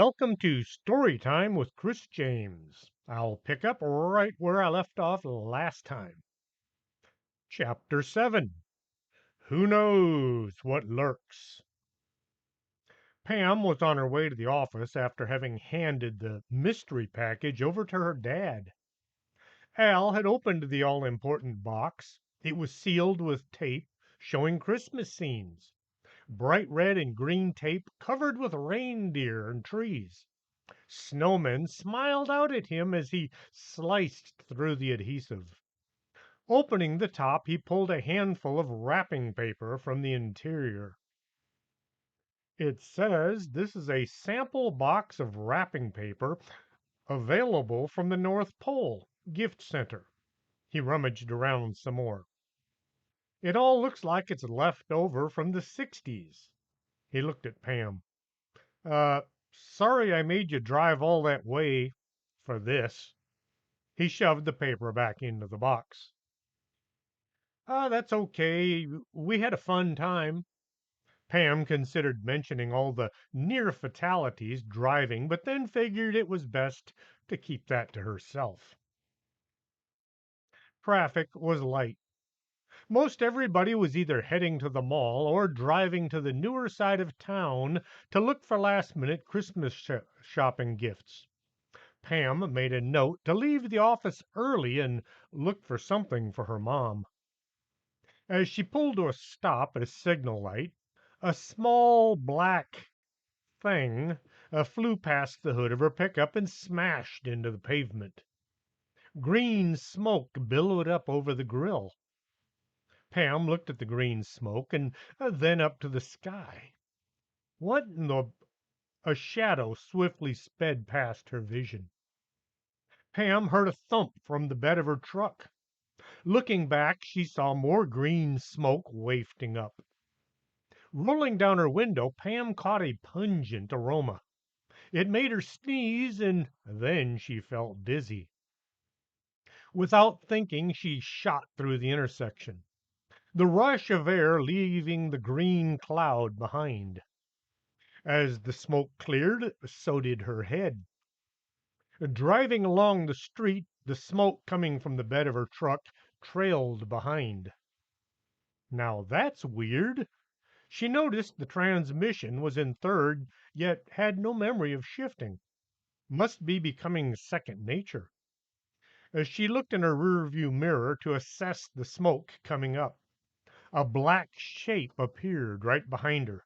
Welcome to Story Time with Chris James. I'll pick up right where I left off last time. Chapter 7. Who knows what lurks? Pam was on her way to the office after having handed the mystery package over to her dad. Al had opened the all important box. It was sealed with tape showing Christmas scenes, bright red and green tape covered with reindeer and trees. Snowman smiled out at him as he sliced through the adhesive. Opening the top, he pulled a handful of wrapping paper from the interior. It says this is a sample box of wrapping paper available from the North Pole Gift Center. He rummaged around some more. It all looks like it's left over from the 60s. He looked at Pam. Uh, sorry I made you drive all that way for this. He shoved the paper back into the box. That's okay. We had a fun time. Pam considered mentioning all the near fatalities driving, but then figured it was best to keep that to herself. Traffic was light. Most everybody was either heading to the mall or driving to the newer side of town to look for last minute Christmas shopping gifts. Pam made a note to leave the office early and look for something for her mom. As she pulled to a stop at a signal light, a small black thing flew past the hood of her pickup and smashed into the pavement. Green smoke billowed up over the grill. Pam looked at the green smoke and then up to the sky. What in the... A shadow swiftly sped past her vision. Pam heard a thump from the bed of her truck. Looking back, she saw more green smoke wafting up. Rolling down her window, Pam caught a pungent aroma. It made her sneeze, and then she felt dizzy. Without thinking, she shot through the intersection, the rush of air leaving the green cloud behind. As the smoke cleared, so did her head. Driving along the street, the smoke coming from the bed of her truck trailed behind. Now that's weird. She noticed the transmission was in third, yet had no memory of shifting. Must be becoming second nature. As she looked in her rearview mirror to assess the smoke coming up, a black shape appeared right behind her.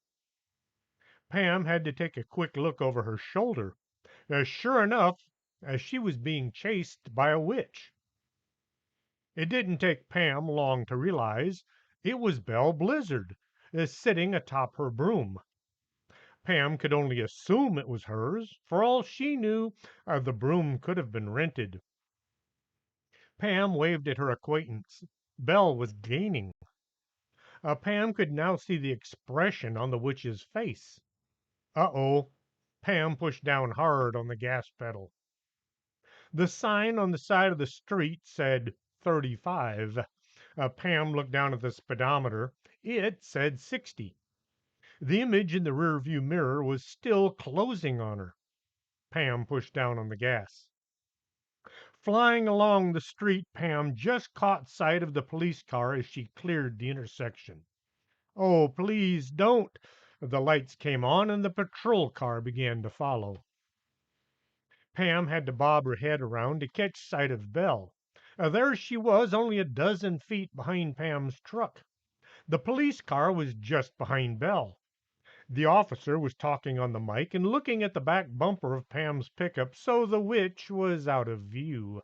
Pam had to take a quick look over her shoulder. Sure enough, she was being chased by a witch. It didn't take Pam long to realize it was Belle Blizzard, sitting atop her broom. Pam could only assume it was hers. For all she knew, the broom could have been rented. Pam waved at her acquaintance. Belle was gaining. Pam could now see the expression on the witch's face. Uh-oh. Pam pushed down hard on the gas pedal. The sign on the side of the street said 35. Pam looked down at the speedometer. It said 60. The image in the rearview mirror was still closing on her. Pam pushed down on the gas. Flying along the street, Pam just caught sight of the police car as she cleared the intersection. Oh, please don't! The lights came on and the patrol car began to follow. Pam had to bob her head around to catch sight of Belle. There she was, only a dozen feet behind Pam's truck. The police car was just behind Belle. The officer was talking on the mic and looking at the back bumper of Pam's pickup, so the witch was out of view.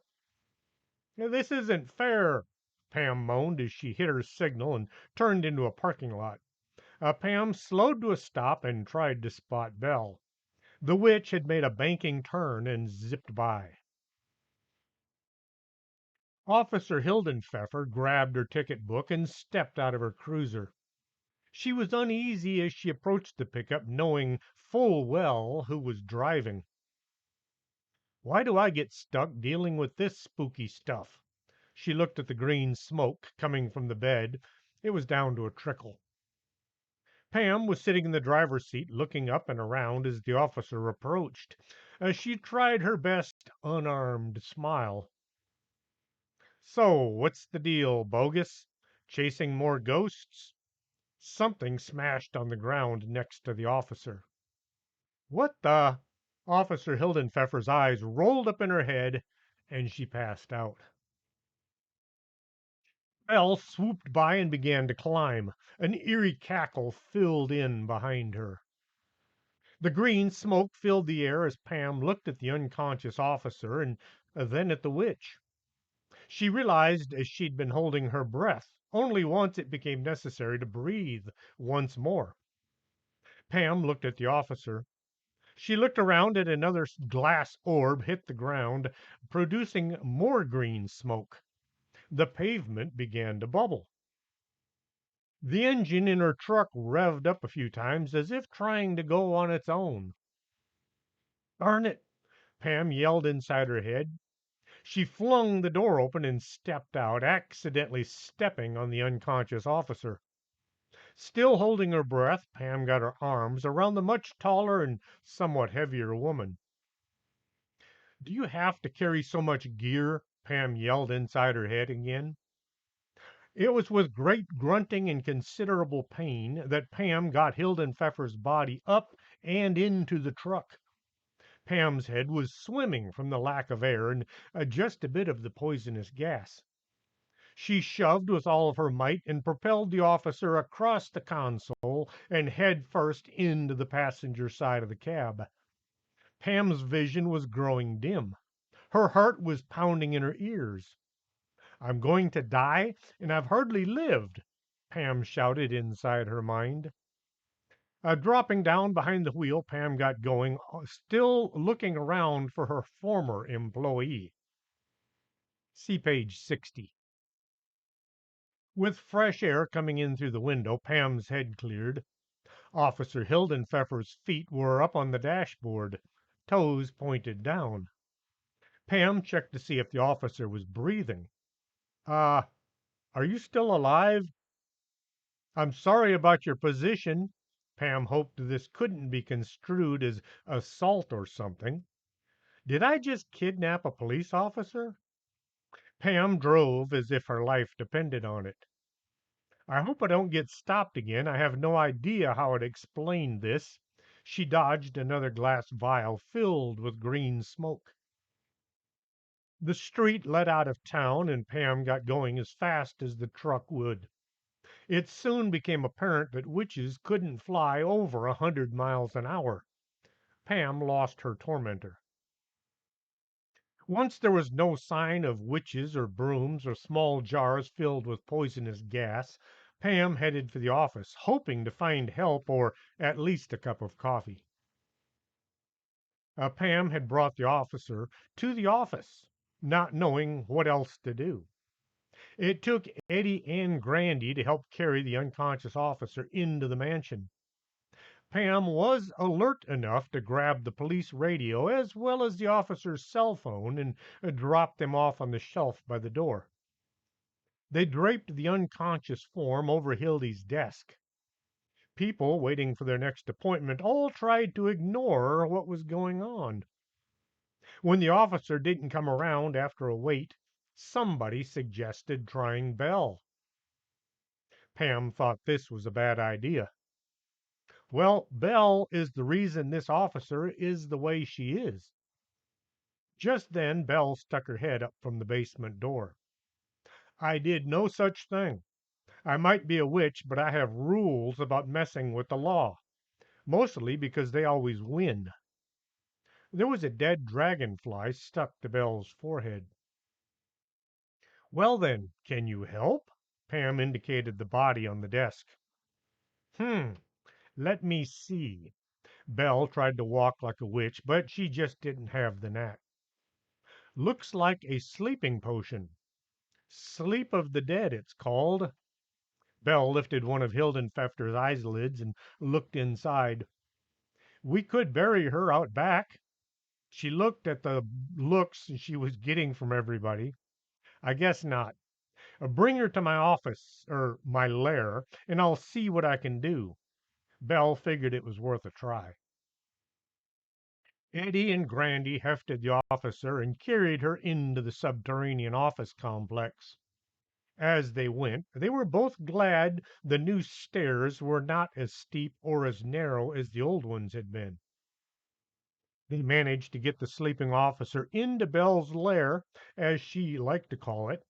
This isn't fair, Pam moaned as she hit her signal and turned into a parking lot. Pam slowed to a stop and tried to spot Belle. The witch had made a banking turn and zipped by. Officer Hildenpfeffer grabbed her ticket book and stepped out of her cruiser. She was uneasy as she approached the pickup, knowing full well who was driving. Why do I get stuck dealing with this spooky stuff? She looked at the green smoke coming from the bed. It was down to a trickle. Pam was sitting in the driver's seat looking up and around as the officer approached. She tried her best unarmed smile. So, what's the deal, Bogus? Chasing more ghosts? Something smashed on the ground next to the officer. What the? Officer Hildenpfeffer's eyes rolled up in her head, and she passed out. Belle swooped by and began to climb. An eerie cackle filled in behind her. The green smoke filled the air as Pam looked at the unconscious officer and then at the witch. She realized as she'd been holding her breath. Only once it became necessary to breathe once more. Pam looked at the officer. She looked around at another glass orb hit the ground, producing more green smoke. The pavement began to bubble. The engine in her truck revved up a few times as if trying to go on its own. Darn it! Pam yelled inside her head. She flung the door open and stepped out, accidentally stepping on the unconscious officer. Still holding her breath, Pam got her arms around the much taller and somewhat heavier woman. Do you have to carry so much gear? Pam yelled inside her head again. It was with great grunting and considerable pain that Pam got Hilden Pfeffer's body up and into the truck. Pam's head was swimming from the lack of air and just a bit of the poisonous gas. She shoved with all of her might and propelled the officer across the console and head first into the passenger side of the cab. Pam's vision was growing dim. Her heart was pounding in her ears. I'm going to die, and I've hardly lived, Pam shouted inside her mind. Dropping down behind the wheel, Pam got going, still looking around for her former employee. See page 60. With fresh air coming in through the window, Pam's head cleared. Officer Hildenpfeffer's feet were up on the dashboard, toes pointed down. Pam checked to see if the officer was breathing. Uh, are you still alive? I'm sorry about your position. Pam hoped this couldn't be construed as assault or something. Did I just kidnap a police officer? Pam drove as if her life depended on it. I hope I don't get stopped again. I have no idea how to explain this. She dodged another glass vial filled with green smoke. The street led out of town, and Pam got going as fast as the truck would. It soon became apparent that witches couldn't fly over 100 miles an hour. Pam lost her tormentor. Once there was no sign of witches or brooms or small jars filled with poisonous gas, Pam headed for the office, hoping to find help or at least a cup of coffee. Pam had brought the officer to the office, not knowing what else to do. It took Eddie and Grandy to help carry the unconscious officer into the mansion. Pam was alert enough to grab the police radio as well as the officer's cell phone and drop them off on the shelf by the door. They draped the unconscious form over Hildy's desk. People waiting for their next appointment all tried to ignore what was going on. When the officer didn't come around after a wait, somebody suggested trying Belle. Pam thought this was a bad idea. Well, Belle is the reason this officer is the way she is. Just then, Belle stuck her head up from the basement door. I did no such thing. I might be a witch, but I have rules about messing with the law, mostly because they always win. There was a dead dragonfly stuck to Belle's forehead. Well, then, can you help? Pam indicated the body on the desk. Hmm, let me see. Belle tried to walk like a witch, but she just didn't have the knack. Looks like a sleeping potion. Sleep of the Dead, it's called. Belle lifted one of Hildenpfeffer's eyelids and looked inside. We could bury her out back. She looked at the looks she was getting from everybody. I guess not. Bring her to my office, or my lair, and I'll see what I can do. Belle figured it was worth a try. Eddie and Grandy hefted the officer and carried her into the subterranean office complex. As they went, they were both glad the new stairs were not as steep or as narrow as the old ones had been. They managed to get the sleeping officer into Belle's lair, as she liked to call it,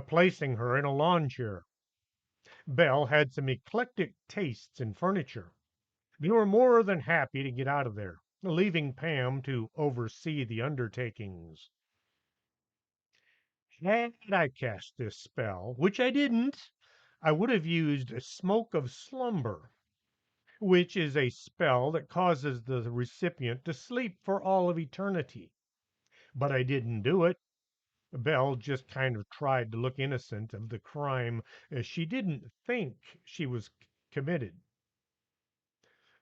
placing her in a lawn chair. Belle had some eclectic tastes in furniture. They were more than happy to get out of there, leaving Pam to oversee the undertakings. Had I cast this spell, which I didn't, I would have used Smoke of Slumber, which is a spell that causes the recipient to sleep for all of eternity. But I didn't do it. Belle just kind of tried to look innocent of the crime as she didn't think she was committed.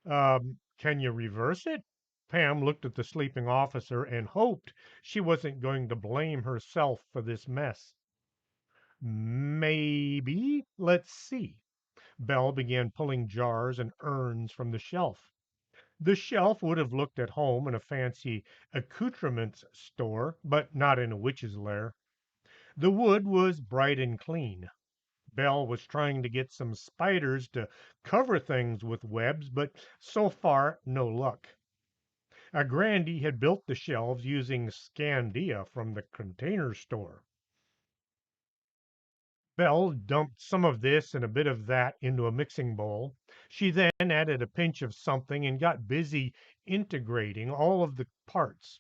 Can you reverse it? Pam looked at the sleeping officer and hoped she wasn't going to blame herself for this mess. Maybe. Let's see. Belle began pulling jars and urns from the shelf. The shelf would have looked at home in a fancy accoutrements store, but not in a witch's lair. The wood was bright and clean. Belle was trying to get some spiders to cover things with webs, but so far, no luck. Grandy had built the shelves using Scandia from the container store. Belle dumped some of this and a bit of that into a mixing bowl. She then added a pinch of something and got busy integrating all of the parts.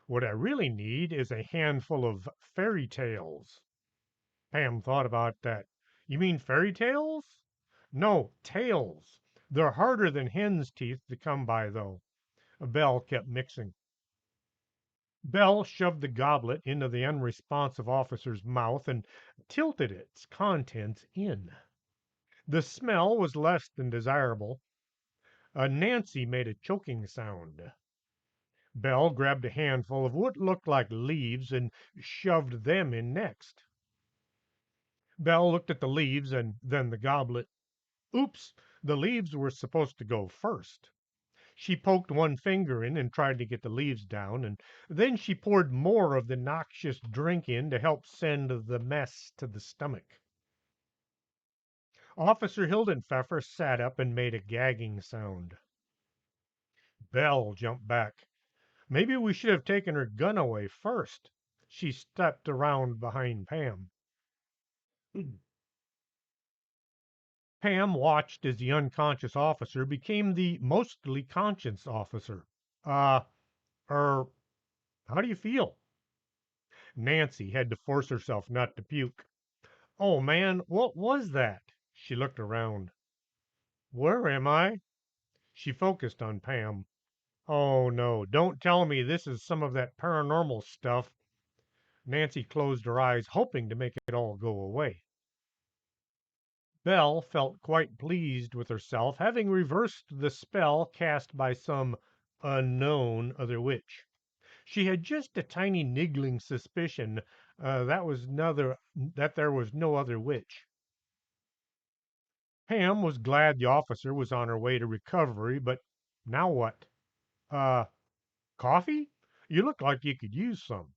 What I really need is a handful of fairy tales. Pam thought about that. You mean fairy tales? No, tails. They're harder than hen's teeth to come by, though. Belle kept mixing. Belle shoved the goblet into the unresponsive officer's mouth and tilted its contents in. The smell was less than desirable. Nancy made a choking sound. Belle grabbed a handful of what looked like leaves and shoved them in next. Belle looked at the leaves and then the goblet. Oops, the leaves were supposed to go first. She poked one finger in and tried to get the leaves down, and then she poured more of the noxious drink in to help send the mess to the stomach. Officer Hildenpfeffer sat up and made a gagging sound. Belle jumped back. Maybe we should have taken her gun away first. She stepped around behind Pam. Pam watched as the unconscious officer became the mostly conscious officer. Uh, er, how do you feel? Nancy had to force herself not to puke. Oh man, what was that? She looked around. Where am I? She focused on Pam. Oh no, don't tell me this is some of that paranormal stuff. Nancy closed her eyes, hoping to make it all go away. Belle felt quite pleased with herself, having reversed the spell cast by some unknown other witch. She had just a tiny niggling suspicion that there was no other witch. Pam was glad the officer was on her way to recovery, but now what? Uh, Coffee? You look like you could use some.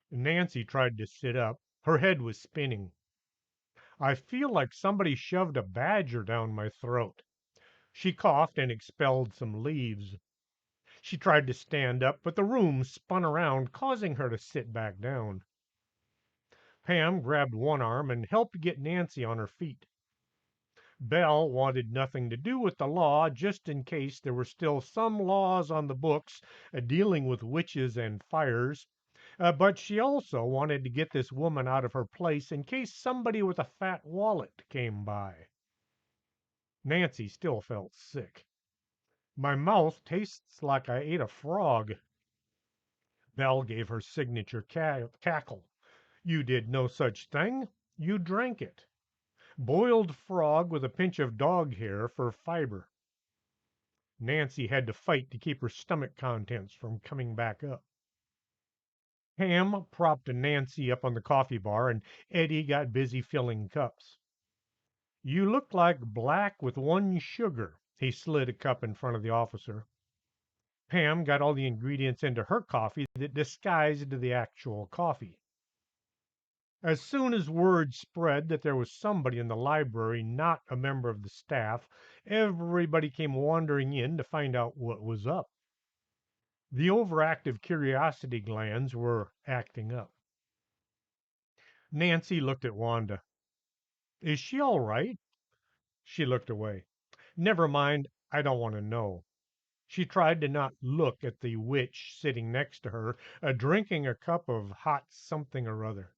Nancy tried to sit up. Her head was spinning. I feel like somebody shoved a badger down my throat. She coughed and expelled some leaves. She tried to stand up, but the room spun around, causing her to sit back down. Pam grabbed one arm and helped get Nancy on her feet. Belle wanted nothing to do with the law, just in case there were still some laws on the books dealing with witches and fires. But she also wanted to get this woman out of her place in case somebody with a fat wallet came by. Nancy still felt sick. My mouth tastes like I ate a frog. Belle gave her signature cackle. You did no such thing. You drank it. Boiled frog with a pinch of dog hair for fiber. Nancy had to fight to keep her stomach contents from coming back up. Pam propped Nancy up on the coffee bar, and Eddie got busy filling cups. You look like black with one sugar. He slid a cup in front of the officer. Pam got all the ingredients into her coffee that disguised the actual coffee. As soon as word spread that there was somebody in the library not a member of the staff, everybody came wandering in to find out what was up. The overactive curiosity glands were acting up. Nancy looked at Wanda. Is she all right? She looked away. Never mind, I don't want to know. She tried to not look at the witch sitting next to her, drinking a cup of hot something or other.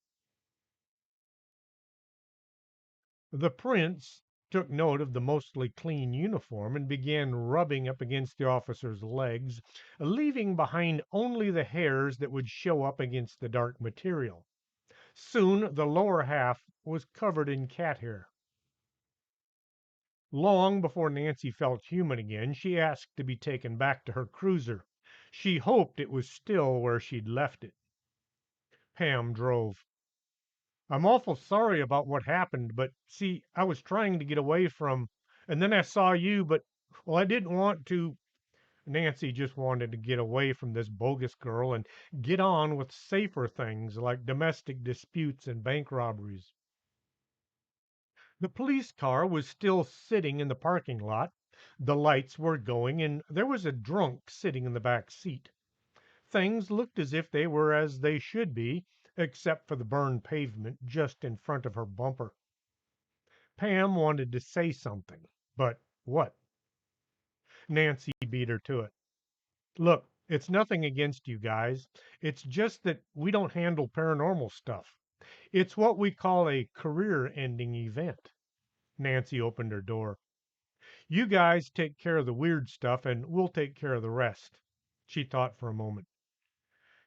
The prince took note of the mostly clean uniform and began rubbing up against the officer's legs, leaving behind only the hairs that would show up against the dark material. Soon the lower half was covered in cat hair. Long before Nancy felt human again, she asked to be taken back to her cruiser. She hoped it was still where she'd left it. Pam drove. I'm awful sorry about what happened, but see, I was trying to get away from, and then I saw you, but, well, I didn't want to. Nancy just wanted to get away from this bogus girl and get on with safer things like domestic disputes and bank robberies. The police car was still sitting in the parking lot. The lights were going, and there was a drunk sitting in the back seat. Things looked as if they were as they should be, except for the burned pavement just in front of her bumper. Pam wanted to say something, but what? Nancy beat her to it. Look, it's nothing against you guys. It's just that we don't handle paranormal stuff. It's what we call a career ending event. Nancy opened her door. You guys take care of the weird stuff, and we'll take care of the rest. She thought for a moment.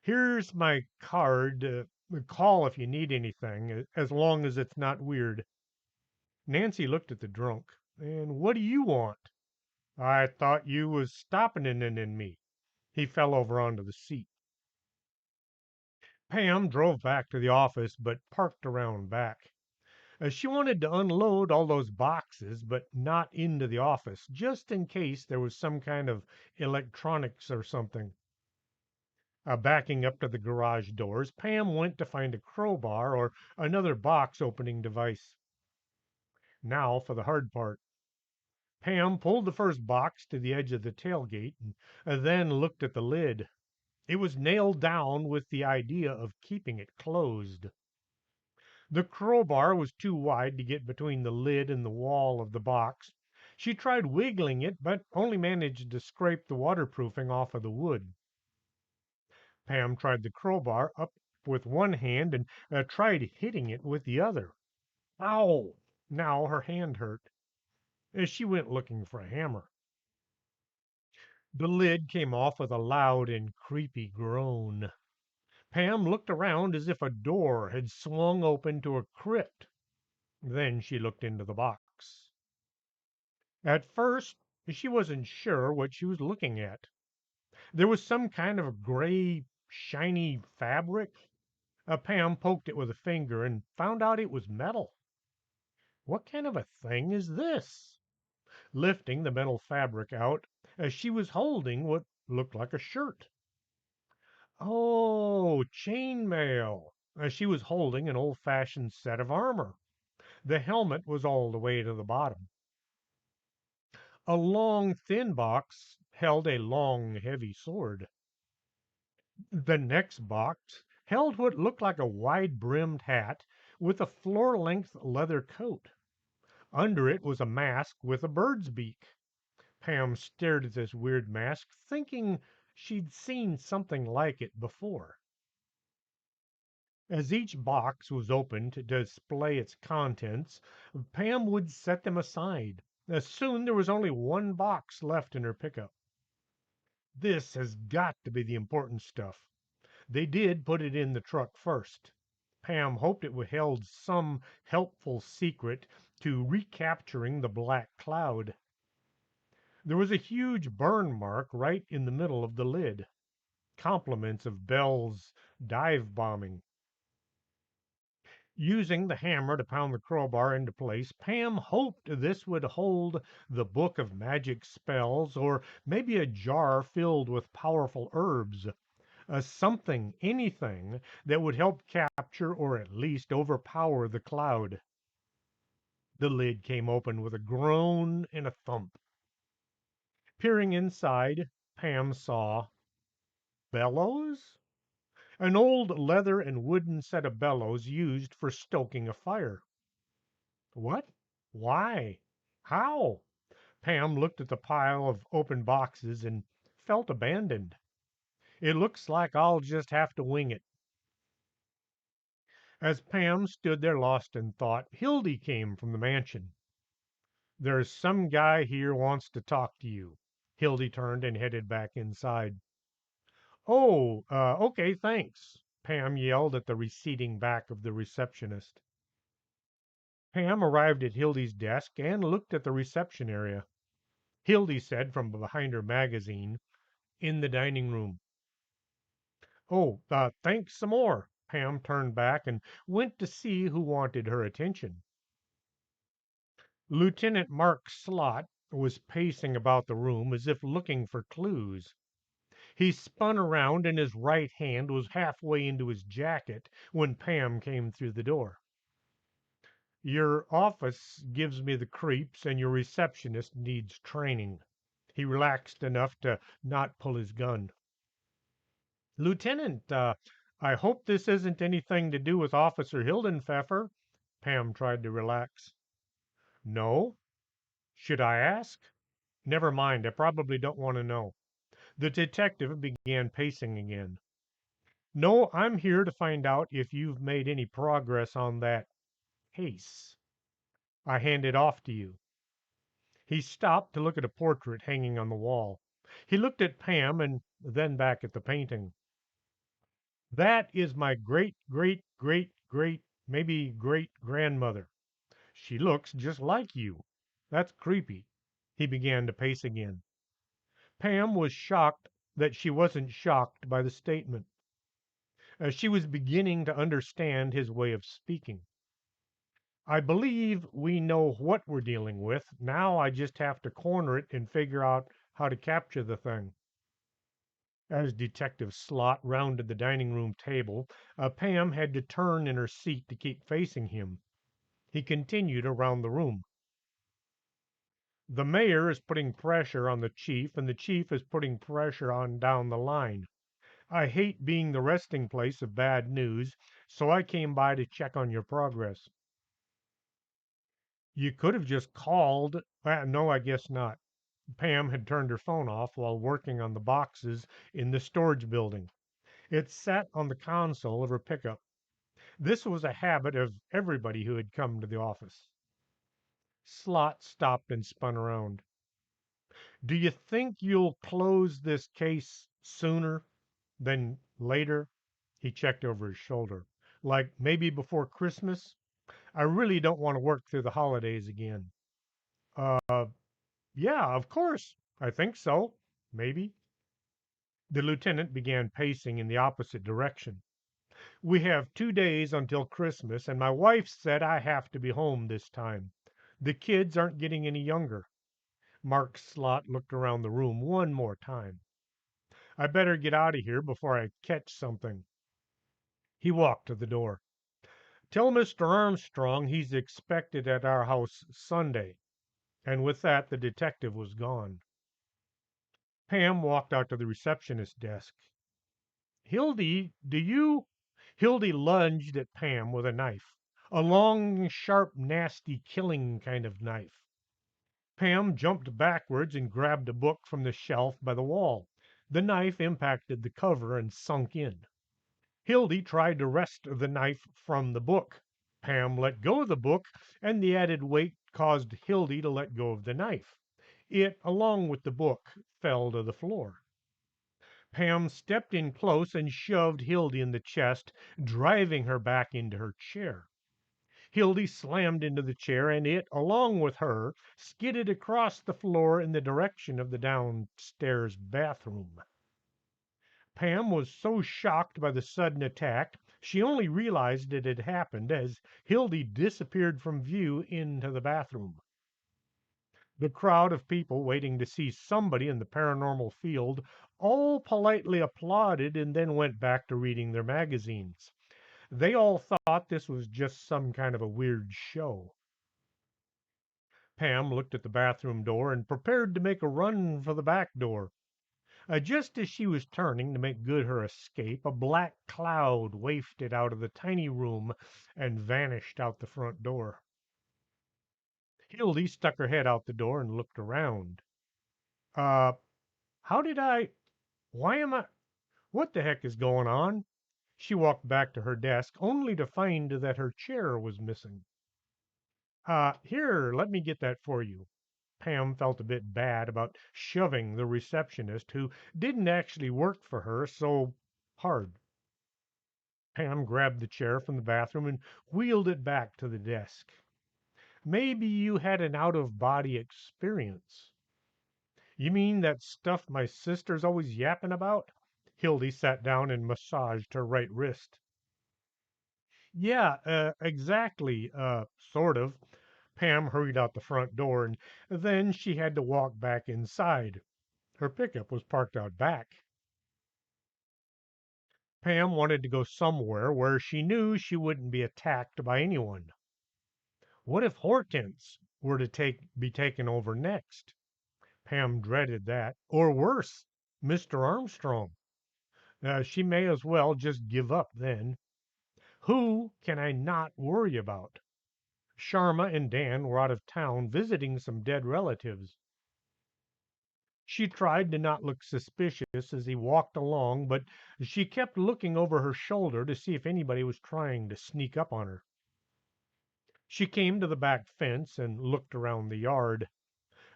Here's my card. Call if you need anything, as long as it's not weird. Nancy looked at the drunk. And what do you want? I thought you was stopping in me. He fell over onto the seat. Pam drove back to the office, but parked around back. She wanted to unload all those boxes, but not into the office, just in case there was some kind of electronics or something. Backing up to the garage doors, Pam went to find a crowbar or another box opening device. Now for the hard part. Pam pulled the first box to the edge of the tailgate and then looked at the lid. It was nailed down with the idea of keeping it closed. The crowbar was too wide to get between the lid and the wall of the box. She tried wiggling it, but only managed to scrape the waterproofing off of the wood. Pam tried the crowbar up with one hand and tried hitting it with the other. Ow! Now her hand hurt as she went looking for a hammer. The lid came off with a loud and creepy groan. Pam looked around as if a door had swung open to a crypt. Then she looked into the box. At first, she wasn't sure what she was looking at. There was some kind of a gray, shiny fabric. Pam poked it with a finger and found out it was metal. What kind of a thing is this? Lifting the metal fabric out, she was holding what looked like a shirt. Oh, chainmail. She was holding an old-fashioned set of armor. The helmet was all the way to the bottom. A long, thin box held a long, heavy sword. The next box held what looked like a wide-brimmed hat with a floor-length leather coat. Under it was a mask with a bird's beak. Pam stared at this weird mask, thinking she'd seen something like it before. As each box was opened to display its contents, Pam would set them aside. Soon there was only one box left in her pickup. This has got to be the important stuff. They did put it in the truck first. Pam hoped it held some helpful secret to recapturing the black cloud. There was a huge burn mark right in the middle of the lid. Compliments of Bell's dive bombing. Using the hammer to pound the crowbar into place, Pam hoped this would hold the book of magic spells or maybe a jar filled with powerful herbs, something, anything that would help capture or at least overpower the cloud. The lid came open with a groan and a thump. Peering inside, Pam saw bellows? An old leather and wooden set of bellows used for stoking a fire. What? Why? How? Pam looked at the pile of open boxes and felt abandoned. It looks like I'll just have to wing it. As Pam stood there lost in thought, Hildy came from the mansion. There's some guy here wants to talk to you. Hildy turned and headed back inside. Oh, okay, thanks, Pam yelled at the receding back of the receptionist. Pam arrived at Hildy's desk and looked at the reception area. Hildy said from behind her magazine, "In the dining room." Oh, thanks some more. Pam turned back and went to see who wanted her attention. Lieutenant Mark Slot was pacing about the room as if looking for clues. He spun around and his right hand was halfway into his jacket when Pam came through the door. Your office gives me the creeps and your receptionist needs training. He relaxed enough to not pull his gun. Lieutenant, I hope this isn't anything to do with Officer Hildenpfeffer. Pam tried to relax. No? Should I ask? Never mind, I probably don't want to know. The detective began pacing again. No, I'm here to find out if you've made any progress on that case I handed off to you. He stopped to look at a portrait hanging on the wall. He looked at Pam and then back at the painting. That is my great, great, great, great, maybe great grandmother. She looks just like you. That's creepy. He began to pace again. Pam was shocked that she wasn't shocked by the statement. She was beginning to understand his way of speaking. I believe we know what we're dealing with. Now I just have to corner it and figure out how to capture the thing. As Detective Slot rounded the dining room table, Pam had to turn in her seat to keep facing him. He continued around the room. The mayor is putting pressure on the chief, and the chief is putting pressure on down the line. I hate being the resting place of bad news, so I came by to check on your progress. You could have just called. No, I guess not. Pam had turned her phone off while working on the boxes in the storage building. It sat on the console of her pickup. This was a habit of everybody who had come to the office. Slot stopped and spun around. Do you think you'll close this case sooner than later? He checked over his shoulder. Like maybe before Christmas? I really don't want to work through the holidays again. Uh, yeah, of course. I think so. Maybe. The lieutenant began pacing in the opposite direction. We have 2 days until Christmas, and my wife said I have to be home this time. The kids aren't getting any younger. Mark Slot looked around the room one more time. I better get out of here before I catch something. He walked to the door. Tell Mr. Armstrong he's expected at our house Sunday. And with that, the detective was gone. Pam walked out to the receptionist's desk. Hildy, do you? Hildy lunged at Pam with a knife. A long, sharp, nasty, killing kind of knife. Pam jumped backwards and grabbed a book from the shelf by the wall. The knife impacted the cover and sunk in. Hildy tried to wrest the knife from the book. Pam let go of the book, and the added weight caused Hildy to let go of the knife. It, along with the book, fell to the floor. Pam stepped in close and shoved Hildy in the chest, driving her back into her chair. Hildy slammed into the chair, and it, along with her, skidded across the floor in the direction of the downstairs bathroom. Pam was so shocked by the sudden attack, she only realized it had happened as Hildy disappeared from view into the bathroom. The crowd of people waiting to see somebody in the paranormal field all politely applauded and then went back to reading their magazines. They all thought this was just some kind of a weird show. Pam looked at the bathroom door and prepared to make a run for the back door. Just as she was turning to make good her escape, a black cloud wafted out of the tiny room and vanished out the front door. Hildy stuck her head out the door and looked around. Uh, how did I? Why am I? What the heck is going on? She walked back to her desk, only to find that her chair was missing. Here, let me get that for you. Pam felt a bit bad about shoving the receptionist, who didn't actually work for her, so hard. Pam grabbed the chair from the bathroom and wheeled it back to the desk. Maybe you had an out of body experience. You mean that stuff my sister's always yapping about? Hildy sat down and massaged her right wrist. Yeah, exactly, sort of. Pam hurried out the front door, and then she had to walk back inside. Her pickup was parked out back. Pam wanted to go somewhere where she knew she wouldn't be attacked by anyone. What if Hortense were to be taken over next? Pam dreaded that. Or worse, Mr. Armstrong. She may as well just give up then. Who can I not worry about? Sharma and Dan were out of town visiting some dead relatives. She tried to not look suspicious as he walked along, but she kept looking over her shoulder to see if anybody was trying to sneak up on her. She came to the back fence and looked around the yard.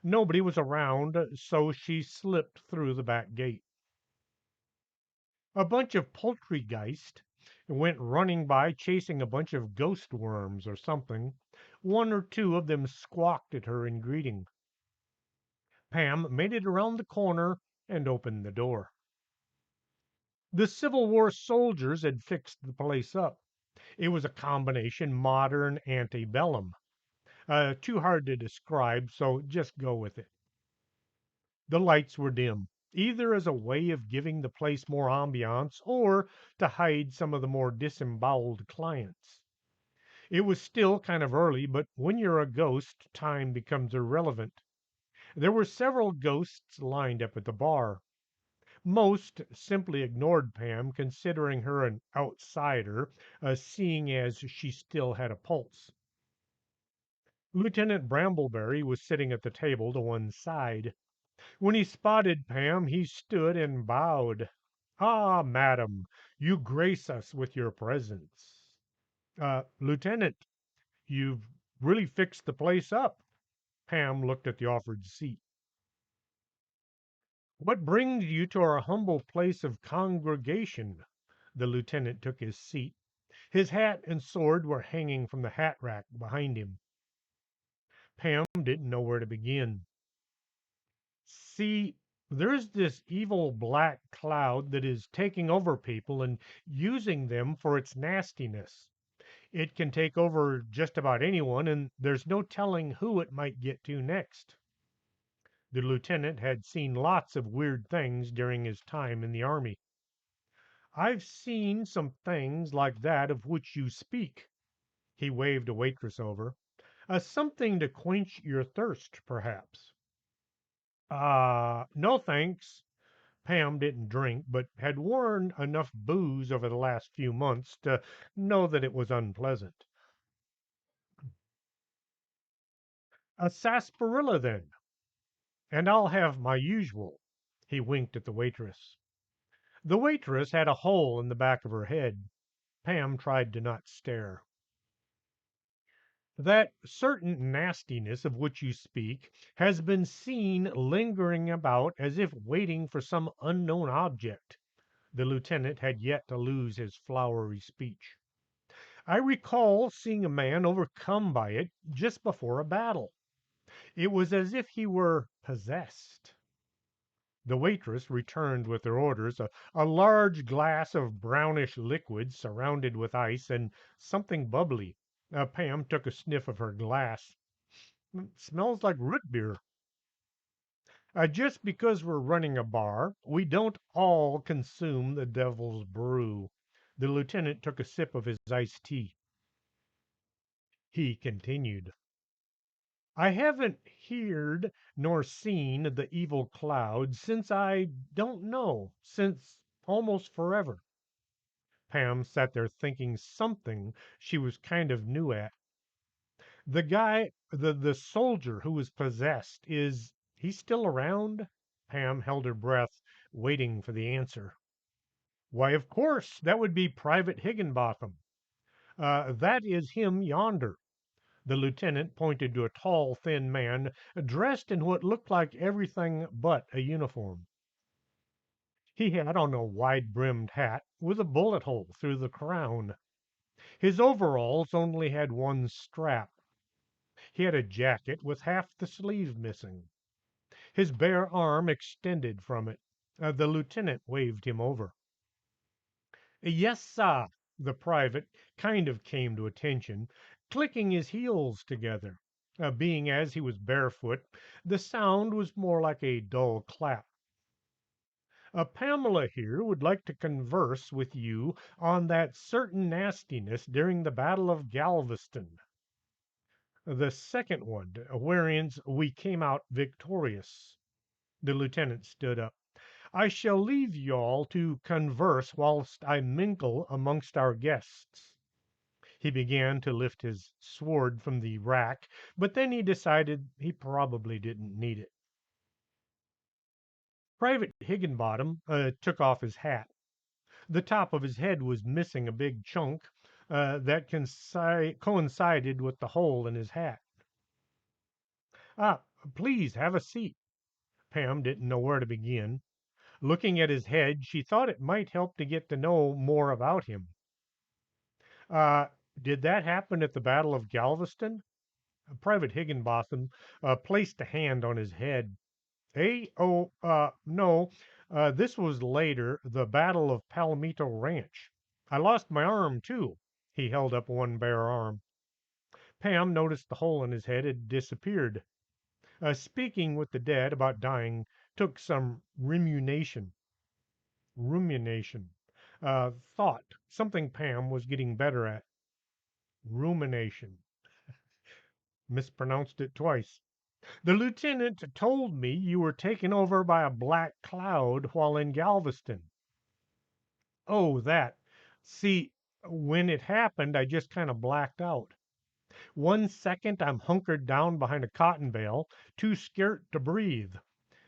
Nobody was around, so she slipped through the back gate. A bunch of poultrygeist went running by chasing a bunch of ghost worms or something. One or two of them squawked at her in greeting. Pam made it around the corner and opened the door. The Civil War soldiers had fixed the place up. It was a combination modern antebellum. Too hard to describe, so just go with it. The lights were dim, either as a way of giving the place more ambiance or to hide some of the more disemboweled clients. It was still kind of early, but when you're a ghost, time becomes irrelevant. There were several ghosts lined up at the bar. Most simply ignored Pam, considering her an outsider, seeing as she still had a pulse. Lieutenant Brambleberry was sitting at the table to one side. When he spotted Pam, he stood and bowed. Ah, madam, you grace us with your presence. Lieutenant, you've really fixed the place up. Pam looked at the offered seat. What brings you to our humble place of congregation? The lieutenant took his seat. His hat and sword were hanging from the hat rack behind him. Pam didn't know where to begin. See, there's this evil black cloud that is taking over people and using them for its nastiness. It can take over just about anyone, and there's no telling who it might get to next. The lieutenant had seen lots of weird things during his time in the army. I've seen some things like that of which you speak. He waved a waitress over. Something to quench your thirst, perhaps. No thanks. Pam didn't drink, but had worn enough booze over the last few months to know that it was unpleasant. A sarsaparilla, then, and I'll have my usual. He winked at the waitress. The waitress had a hole in the back of her head. Pam tried to not stare. That certain nastiness of which you speak has been seen lingering about as if waiting for some unknown object. The lieutenant had yet to lose his flowery speech. I recall seeing a man overcome by it just before a battle. It was as if he were possessed. The waitress returned with their orders, a large glass of brownish liquid surrounded with ice and something bubbly. Pam took a sniff of her glass. Smells like root beer. Just because we're running a bar, we don't all consume the devil's brew. The lieutenant took a sip of his iced tea. He continued, I haven't heard nor seen the evil cloud since I don't know, since almost forever. Pam sat there thinking something she was kind of new at. The guy, the soldier who was possessed, is he still around? Pam held her breath, waiting for the answer. Why, of course, that would be Private Higginbotham. That is him yonder. The lieutenant pointed to a tall, thin man dressed in what looked like everything but a uniform. He had on a wide brimmed hat with a bullet hole through the crown. His overalls only had one strap. He had a jacket with half the sleeve missing. His bare arm extended from it. The lieutenant waved him over. Yes, sah. The private kind of came to attention, clicking his heels together. Being as he was barefoot, the sound was more like a dull clap. Pamela here would like to converse with you on that certain nastiness during the Battle of Galveston. The second one, wherein we came out victorious. The lieutenant stood up. I shall leave y'all to converse whilst I mingle amongst our guests. He began to lift his sword from the rack, but then he decided he probably didn't need it. Private Higginbottom took off his hat. The top of his head was missing a big chunk that coincided with the hole in his hat. Ah, please have a seat. Pam didn't know where to begin. Looking at his head, she thought it might help to get to know more about him. Uh, did that happen at the Battle of Galveston? Private Higginbotham placed a hand on his head. Oh, no. This was later, the Battle of Palomito Ranch. I lost my arm, too. He held up one bare arm. Pam noticed the hole in his head had disappeared. Speaking with the dead about dying took some rumination, thought, something Pam was getting better at. Rumination. Mispronounced it twice. The lieutenant told me you were taken over by a black cloud while in Galveston. Oh, that. See, when it happened, I just kind of blacked out. One second, I'm hunkered down behind a cotton bale, too scared to breathe.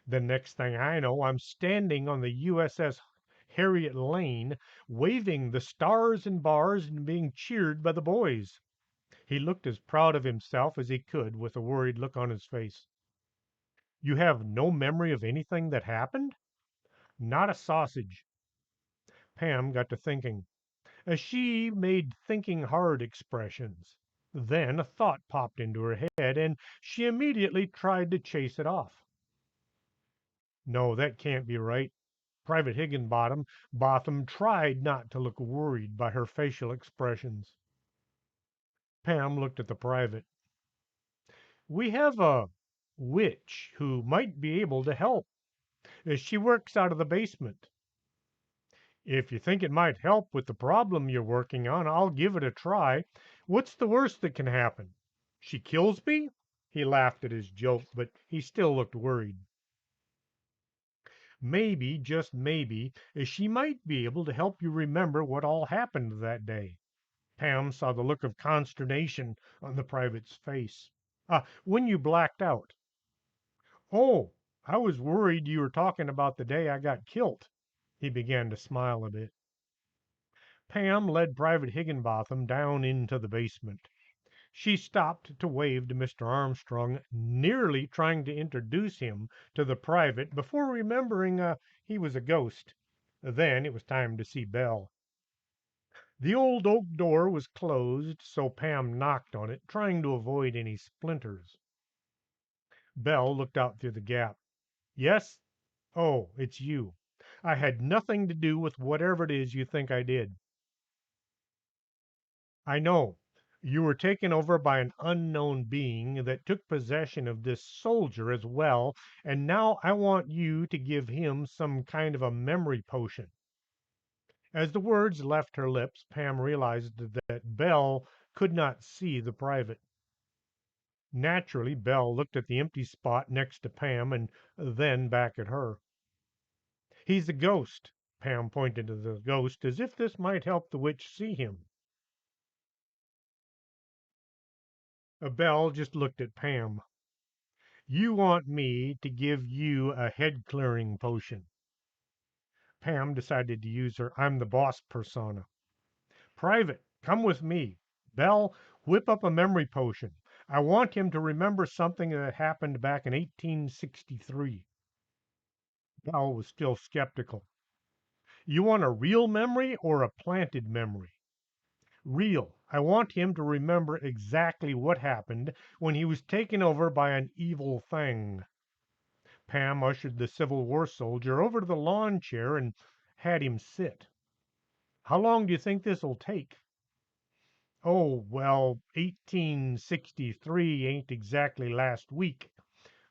The next thing I know, I'm standing on the USS Harriet Lane, waving the stars and bars and being cheered by the boys. He looked as proud of himself as he could with a worried look on his face. You have no memory of anything that happened? Not a sausage. Pam got to thinking. She made thinking hard expressions. Then a thought popped into her head, and she immediately tried to chase it off. No, that can't be right. Private Higginbotham tried not to look worried by her facial expressions. Pam looked at the private. We have a witch who might be able to help. She works out of the basement. If you think it might help with the problem you're working on, I'll give it a try. What's the worst that can happen? She kills me? He laughed at his joke, but he still looked worried. Maybe, just maybe, she might be able to help you remember what all happened that day. Pam saw the look of consternation on the private's face. When you blacked out. Oh, I was worried you were talking about the day I got killed. He began to smile a bit. Pam led Private Higginbotham down into the basement. She stopped to wave to Mr. Armstrong, nearly trying to introduce him to the private before remembering he was a ghost. Then it was time to see Belle. The old oak door was closed, so Pam knocked on it, trying to avoid any splinters. Belle looked out through the gap. Yes? Oh, it's you. I had nothing to do with whatever it is you think I did. I know. You were taken over by an unknown being that took possession of this soldier as well, and now I want you to give him some kind of a memory potion. As the words left her lips, Pam realized that Belle could not see the private. Naturally, Belle looked at the empty spot next to Pam and then back at her. He's a ghost. Pam pointed to the ghost as if this might help the witch see him. Belle just looked at Pam. You want me to give you a head clearing potion. Pam decided to use her I'm the boss persona. Private, come with me. Belle, whip up a memory potion. I want him to remember something that happened back in 1863. Belle was still skeptical. You want a real memory or a planted memory? Real. I want him to remember exactly what happened when he was taken over by an evil thing. Pam ushered the Civil War soldier over to the lawn chair and had him sit. How long do you think this'll take? Oh, well, 1863 ain't exactly last week.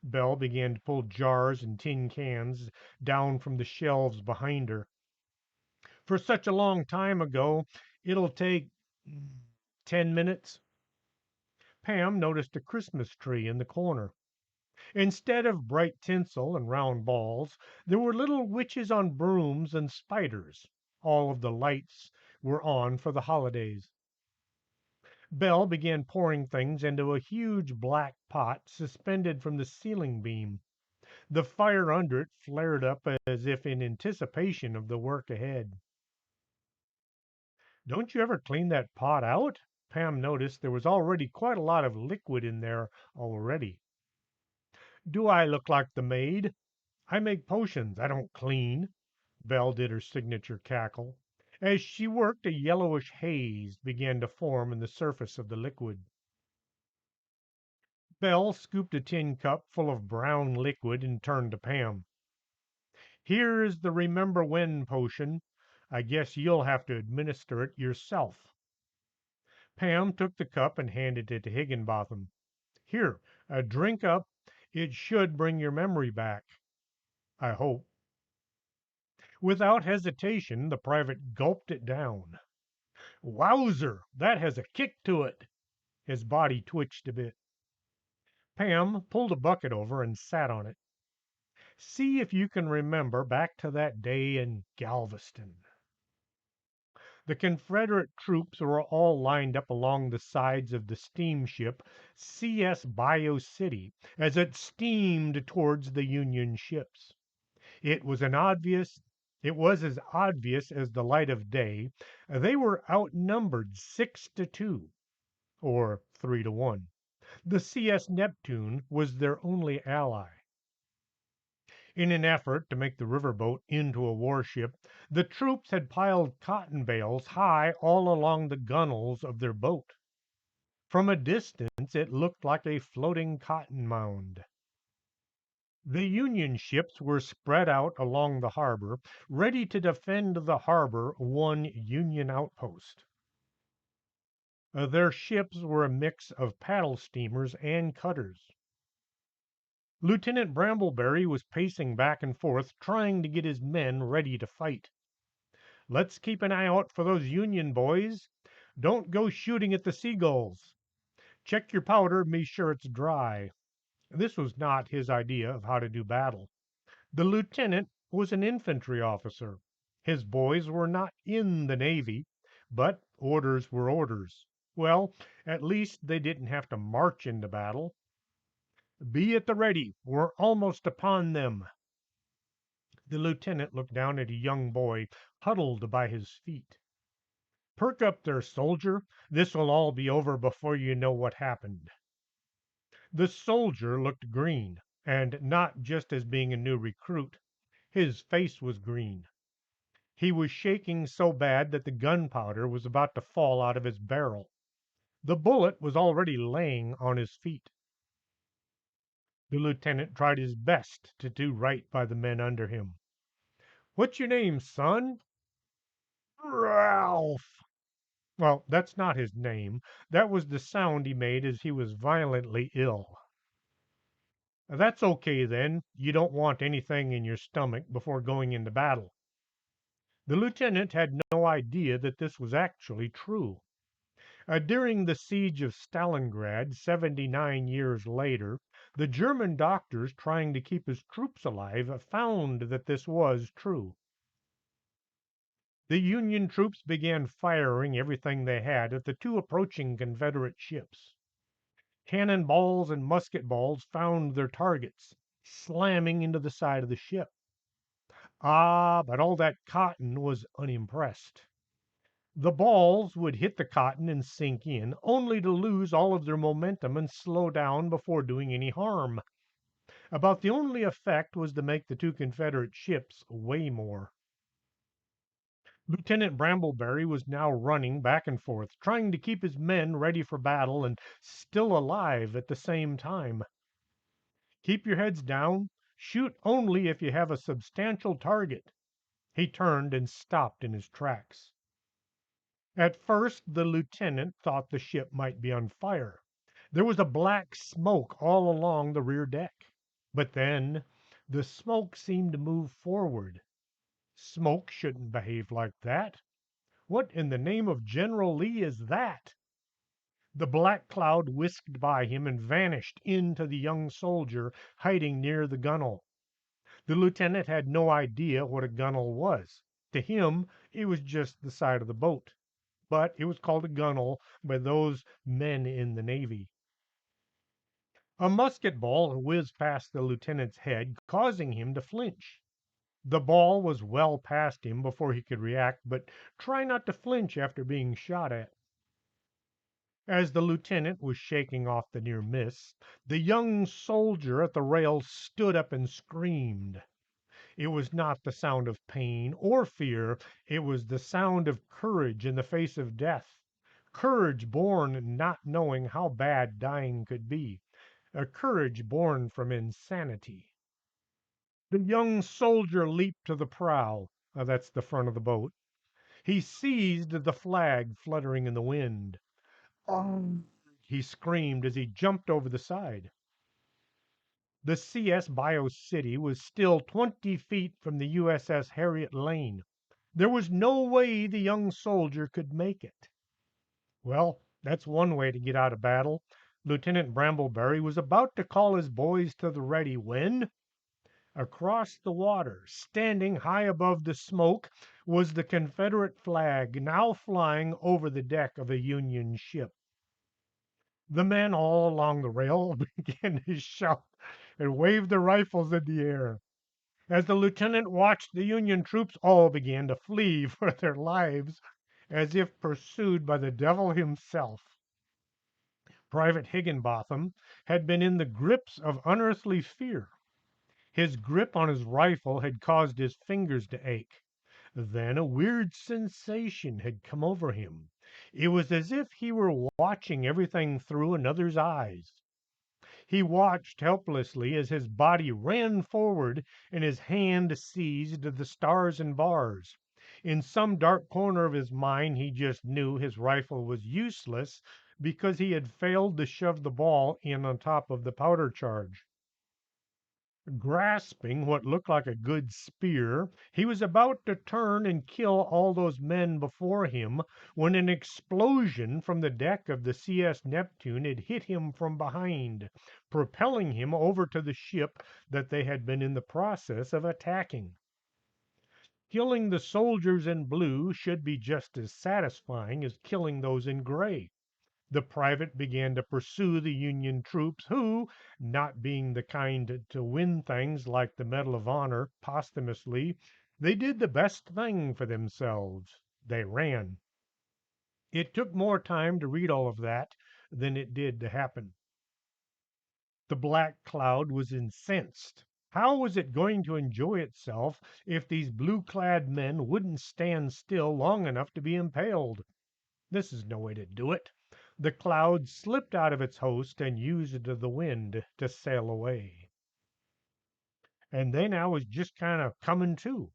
Belle began to pull jars and tin cans down from the shelves behind her. For such a long time ago, it'll take 10 minutes. Pam noticed a Christmas tree in the corner. Instead of bright tinsel and round balls, there were little witches on brooms and spiders. All of the lights were on for the holidays. Belle began pouring things into a huge black pot suspended from the ceiling beam. The fire under it flared up as if in anticipation of the work ahead. Don't you ever clean that pot out? Pam noticed there was already quite a lot of liquid in there already. Do I look like the maid? I make potions, I don't clean. Belle did her signature cackle. As she worked, a yellowish haze began to form in the surface of the liquid. Belle scooped a tin cup full of brown liquid and turned to Pam. Here's the Remember When potion. I guess you'll have to administer it yourself. Pam took the cup and handed it to Higginbotham. Here, drink up. It should bring your memory back. I hope. Without hesitation, the private gulped it down. Wowzer, that has a kick to it. His body twitched a bit. Pam pulled a bucket over and sat on it. See if you can remember back to that day in Galveston. The Confederate troops were all lined up along the sides of the steamship CS Bio City as it steamed towards the Union ships. It was an obvious it was as obvious as the light of day. They were outnumbered 6-2, or 3-1. The CS Neptune was their only ally. In an effort to make the riverboat into a warship, the troops had piled cotton bales high all along the gunwales of their boat. From a distance, it looked like a floating cotton mound. The Union ships were spread out along the harbor, ready to defend the harbor one Union outpost. Their ships were a mix of paddle steamers and cutters. Lieutenant Brambleberry was pacing back and forth, trying to get his men ready to fight. Let's keep an eye out for those Union boys. Don't go shooting at the seagulls. Check your powder and be sure it's dry. This was not his idea of how to do battle. The lieutenant was an infantry officer. His boys were not in the Navy, but orders were orders. Well, at least they didn't have to march into battle. Be at the ready. We're almost upon them. The lieutenant looked down at a young boy huddled by his feet. Perk up there, soldier. This will all be over before you know what happened. The soldier looked green, and not just as being a new recruit. His face was green. He was shaking so bad that the gunpowder was about to fall out of his barrel. The bullet was already laying on his feet. The lieutenant tried his best to do right by the men under him. "What's your name, son?" "Ralph." Well, that's not his name. That was the sound he made as he was violently ill. "That's okay, then. You don't want anything in your stomach before going into battle." The lieutenant had no idea that this was actually true. During the siege of Stalingrad, 79 years later, the German doctors trying to keep his troops alive found that this was true. The Union troops began firing everything they had at the two approaching Confederate ships. Cannon balls and musket balls found their targets, slamming into the side of the ship. Ah, but all that cotton was unimpressed. The balls would hit the cotton and sink in, only to lose all of their momentum and slow down before doing any harm. About the only effect was to make the two Confederate ships weigh more. Lieutenant Brambleberry was now running back and forth, trying to keep his men ready for battle and still alive at the same time. "Keep your heads down. Shoot only if you have a substantial target." He turned and stopped in his tracks. At first the lieutenant thought the ship might be on fire. There was a black smoke all along the rear deck. But then the smoke seemed to move forward. Smoke shouldn't behave like that. What in the name of General Lee is that? The black cloud whisked by him and vanished into the young soldier hiding near the gunwale. The lieutenant had no idea what a gunwale was. To him, it was just the side of the boat. But it was called a gunwale by those men in the Navy. A musket ball whizzed past the lieutenant's head, causing him to flinch. The ball was well past him before he could react, but try not to flinch after being shot at. As the lieutenant was shaking off the near miss, the young soldier at the rail stood up and screamed. It was not the sound of pain or fear, it was the sound of courage in the face of death. Courage born not knowing how bad dying could be, a courage born from insanity. The young soldier leaped to the prow. That's the front of the boat. He seized the flag fluttering in the wind. "Oh!" he screamed as he jumped over the side. The CS Bio City was still 20 feet from the USS Harriet Lane. There was no way the young soldier could make it. Well, that's one way to get out of battle. Lieutenant Brambleberry was about to call his boys to the ready when, across the water, standing high above the smoke, was the Confederate flag now flying over the deck of a Union ship. The men all along the rail began to shout and wave their rifles in the air. As the lieutenant watched, the Union troops all began to flee for their lives as if pursued by the devil himself. Private Higginbotham had been in the grips of unearthly fear. His grip on his rifle had caused his fingers to ache. Then a weird sensation had come over him. It was as if he were watching everything through another's eyes. He watched helplessly as his body ran forward and his hand seized the stars and bars. In some dark corner of his mind, he just knew his rifle was useless because he had failed to shove the ball in on top of the powder charge. Grasping what looked like a good spear, he was about to turn and kill all those men before him when an explosion from the deck of the CS Neptune had hit him from behind, propelling him over to the ship that they had been in the process of attacking. Killing the soldiers in blue should be just as satisfying as killing those in gray. The private began to pursue the Union troops, who, not being the kind to win things like the Medal of Honor posthumously, they did the best thing for themselves. They ran. It took more time to read all of that than it did to happen. The black cloud was incensed. How was it going to enjoy itself if these blue-clad men wouldn't stand still long enough to be impaled? This is no way to do it. The cloud slipped out of its host and used the wind to sail away. And then I was just kind of coming to.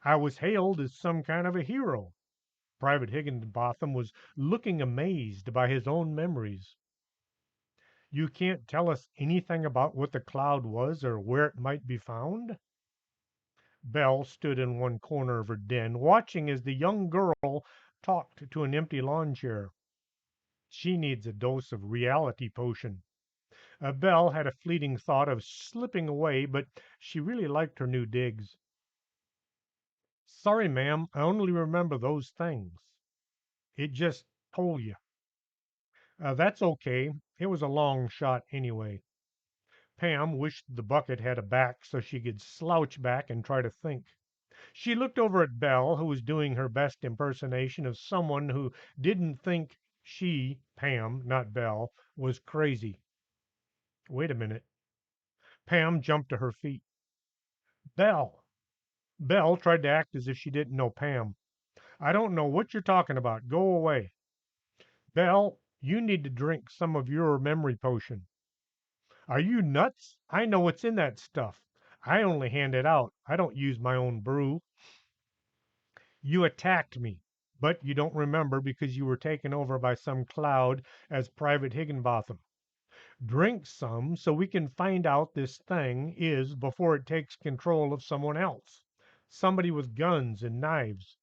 I was hailed as some kind of a hero. Private Higginbotham was looking amazed by his own memories. You can't tell us anything about what the cloud was or where it might be found? Belle stood in one corner of her den, watching as the young girl talked to an empty lawn chair. She needs a dose of reality potion. Belle had a fleeting thought of slipping away, but she really liked her new digs. Sorry, ma'am, I only remember those things. It just told you. That's okay. It was a long shot anyway. Pam wished the bucket had a back so she could slouch back and try to think. She looked over at Belle, who was doing her best impersonation of someone who didn't think she, Pam, not Belle, was crazy. Wait a minute. Pam jumped to her feet. Belle! Belle tried to act as if she didn't know Pam. I don't know what you're talking about. Go away. Belle, you need to drink some of your memory potion. Are you nuts? I know what's in that stuff. I only hand it out. I don't use my own brew. You attacked me, but you don't remember because you were taken over by some cloud as Private Higginbotham. Drink some so we can find out this thing is before it takes control of someone else. Somebody with guns and knives.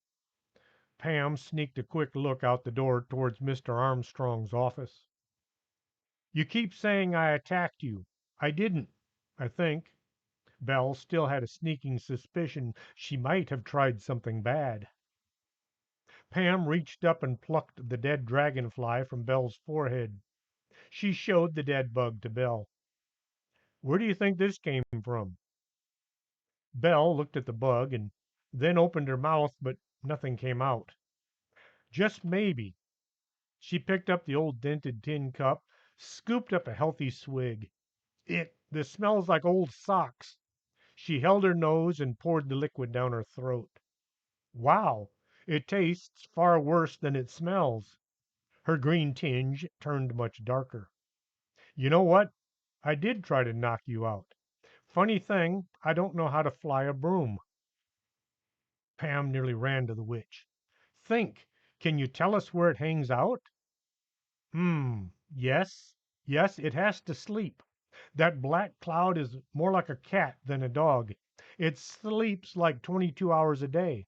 Pam sneaked a quick look out the door towards Mr. Armstrong's office. You keep saying I attacked you. I didn't, I think. Belle still had a sneaking suspicion she might have tried something bad. Pam reached up and plucked the dead dragonfly from Belle's forehead. She showed the dead bug to Belle. Where do you think this came from? Belle looked at the bug and then opened her mouth, but nothing came out. Just maybe. She picked up the old dented tin cup, scooped up a healthy swig. This smells like old socks. She held her nose and poured the liquid down her throat. Wow, it tastes far worse than it smells. Her green tinge turned much darker. You know what? I did try to knock you out. Funny thing, I don't know how to fly a broom. Pam nearly ran to the witch. Think, can you tell us where it hangs out? Yes, yes, it has to sleep. That black cloud is more like a cat than a dog. It sleeps like 22 hours a day.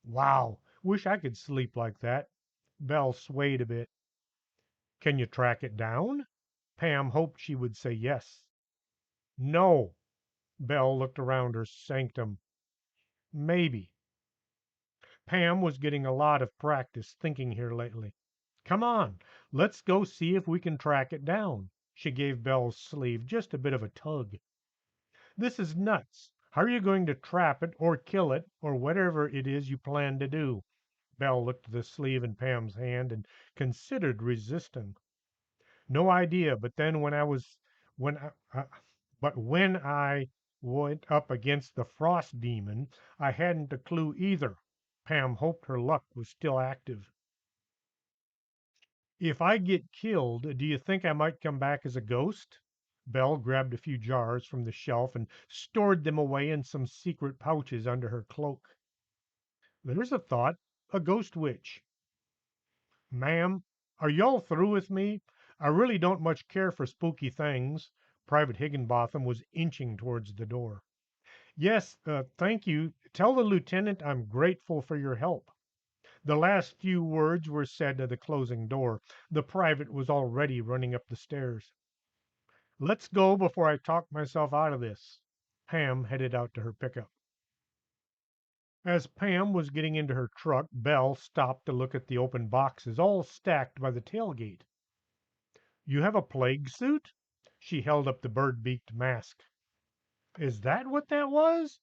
Wow, wish I could sleep like that. Belle swayed a bit. Can you track it down? Pam hoped she would say yes. No. Belle looked around her sanctum. Maybe. Pam was getting a lot of practice thinking here lately. Come on, let's go see if we can track it down. She gave Belle's sleeve just a bit of a tug. This is nuts. How are you going to trap it or kill it or whatever it is you plan to do? Belle looked at the sleeve in Pam's hand and considered resisting. No idea, but then when when I went up against the frost demon, I hadn't a clue either. Pam hoped her luck was still active. If I get killed, do you think I might come back as a ghost? Belle grabbed a few jars from the shelf and stored them away in some secret pouches under her cloak. There's a thought, a ghost witch. Ma'am, are y'all through with me? I really don't much care for spooky things. Private Higginbotham was inching towards the door. Yes, thank you. Tell the lieutenant I'm grateful for your help. The last few words were said at the closing door. The private was already running up the stairs. Let's go before I talk myself out of this. Pam headed out to her pickup. As Pam was getting into her truck, Belle stopped to look at the open boxes all stacked by the tailgate. You have a plague suit? She held up the bird-beaked mask. Is that what that was?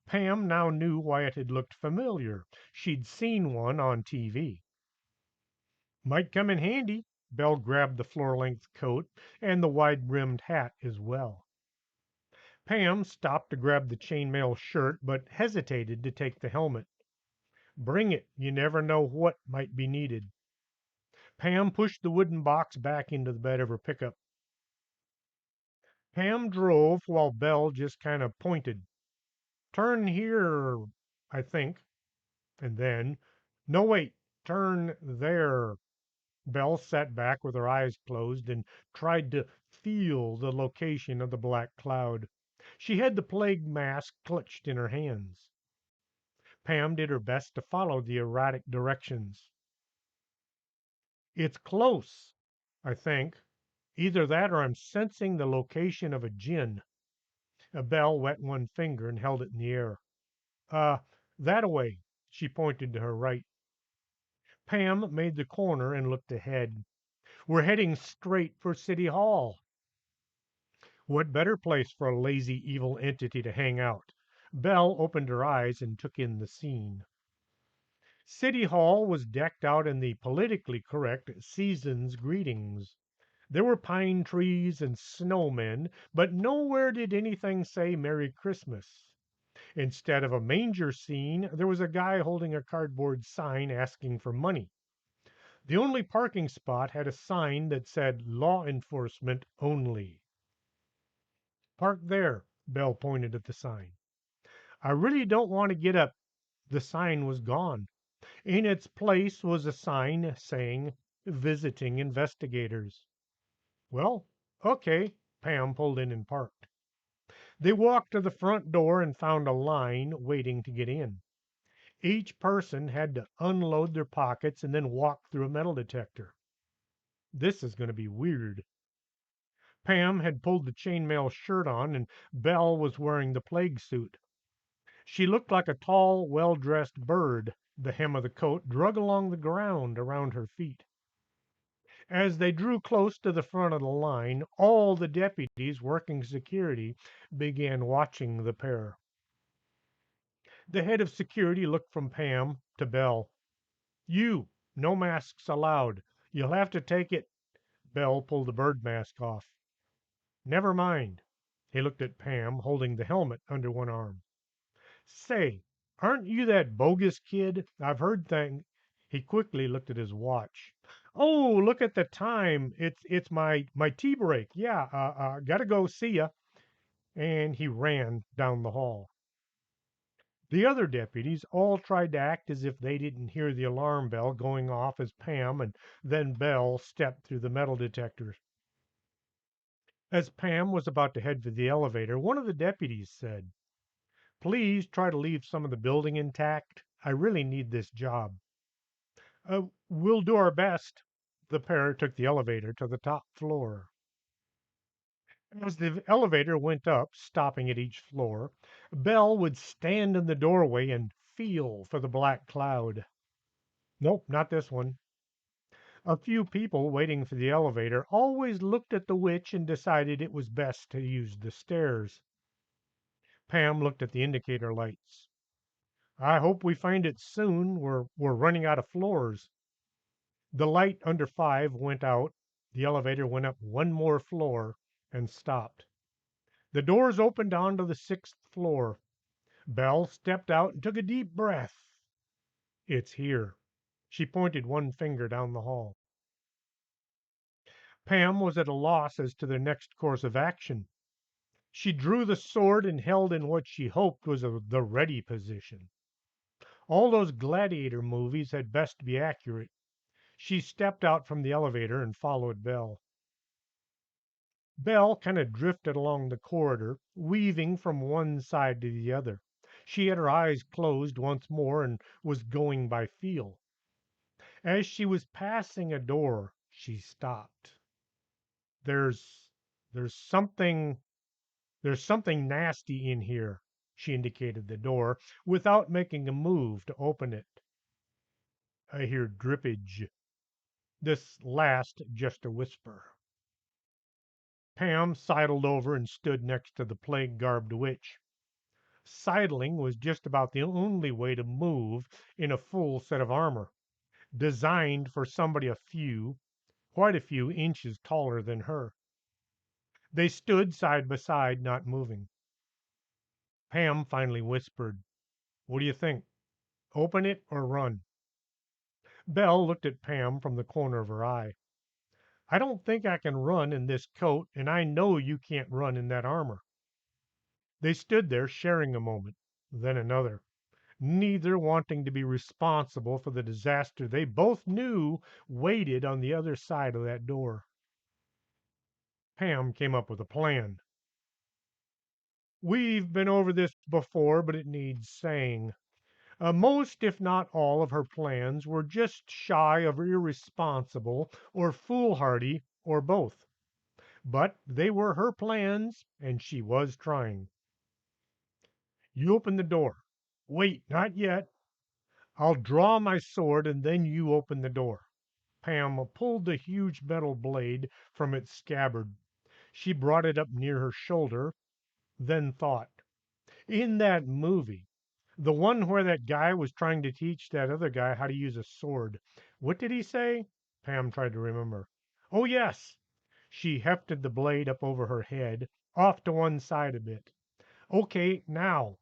Pam now knew why it had looked familiar. She'd seen one on TV. Might come in handy. Belle grabbed the floor-length coat and the wide-brimmed hat as well. Pam stopped to grab the chainmail shirt, but hesitated to take the helmet. Bring it. You never know what might be needed. Pam pushed the wooden box back into the bed of her pickup. Pam drove while Belle just kind of pointed. Turn here, I think. And then, no, wait, turn there. Belle sat back with her eyes closed and tried to feel the location of the black cloud. She had the plague mask clutched in her hands. Pam did her best to follow the erratic directions. It's close, I think. Either that or I'm sensing the location of a jinn. Belle wet one finger and held it in the air. Uh, that away. She pointed to her right. Pam made the corner and looked ahead. We're heading straight for City Hall. What better place for a lazy, evil entity to hang out? Belle opened her eyes and took in the scene. City Hall was decked out in the politically correct season's greetings. There were pine trees and snowmen, but nowhere did anything say Merry Christmas. Instead of a manger scene, there was a guy holding a cardboard sign asking for money. The only parking spot had a sign that said law enforcement only. Park there, Belle pointed at the sign. I really don't want to get up. The sign was gone. In its place was a sign saying visiting investigators. Well, okay. Pam pulled in and parked. They walked to the front door and found a line waiting to get in. Each person had to unload their pockets and then walk through a metal detector. This is going to be weird. Pam had pulled the chainmail shirt on, and Belle was wearing the plague suit. She looked like a tall, well dressed bird, the hem of the coat drug along the ground around her feet. As they drew close to the front of the line, all the deputies working security began watching the pair. The head of security looked from Pam to Belle. You, no masks allowed. You'll have to take it. Belle pulled the bird mask off. Never mind. He looked at Pam, holding the helmet under one arm. Say, aren't you that bogus kid? I've heard things. He quickly looked at his watch. Oh, look at the time. It's my tea break. Yeah, gotta go. See ya. And he ran down the hall. The other deputies all tried to act as if they didn't hear the alarm bell going off as Pam and then Belle stepped through the metal detectors. As Pam was about to head for the elevator, one of the deputies said, Please try to leave some of the building intact. I really need this job. We'll do our best. The pair took the elevator to the top floor. As the elevator went up, stopping at each floor, Belle would stand in the doorway and feel for the black cloud. Nope, not this one. A few people waiting for the elevator always looked at the witch and decided it was best to use the stairs. Pam looked at the indicator lights. I hope we find it soon. We're running out of floors. The light under 5 went out. The elevator went up one more floor and stopped. The doors opened onto the 6th floor. Belle stepped out and took a deep breath. It's here. She pointed one finger down the hall. Pam was at a loss as to their next course of action. She drew the sword and held in what she hoped was the ready position. All those gladiator movies had best be accurate. She stepped out from the elevator and followed Belle. Belle kind of drifted along the corridor, weaving from one side to the other. She had her eyes closed once more and was going by feel. As she was passing a door, she stopped. There's there's something there's something nasty in here. She indicated the door without making a move to open it. I hear drippage. This last just a whisper. Pam sidled over and stood next to the plague-garbed witch. Sidling was just about the only way to move in a full set of armor, designed for somebody quite a few inches taller than her. They stood side by side, not moving. Pam finally whispered, What do you think? Open it or run? Belle looked at Pam from the corner of her eye. I don't think I can run in this coat, and I know you can't run in that armor. They stood there sharing a moment, then another, neither wanting to be responsible for the disaster they both knew waited on the other side of that door. Pam came up with a plan. We've been over this before, but it needs saying. Most, if not all, of her plans were just shy of irresponsible or foolhardy or both. But they were her plans, and she was trying. You open the door. Wait, not yet. I'll draw my sword, and then you open the door. Pam pulled the huge metal blade from its scabbard. She brought it up near her shoulder, then thought. In that movie, the one where that guy was trying to teach that other guy how to use a sword, what did he say? Pam tried to remember. Oh, yes. She hefted the blade up over her head, off to one side a bit. Okay, now.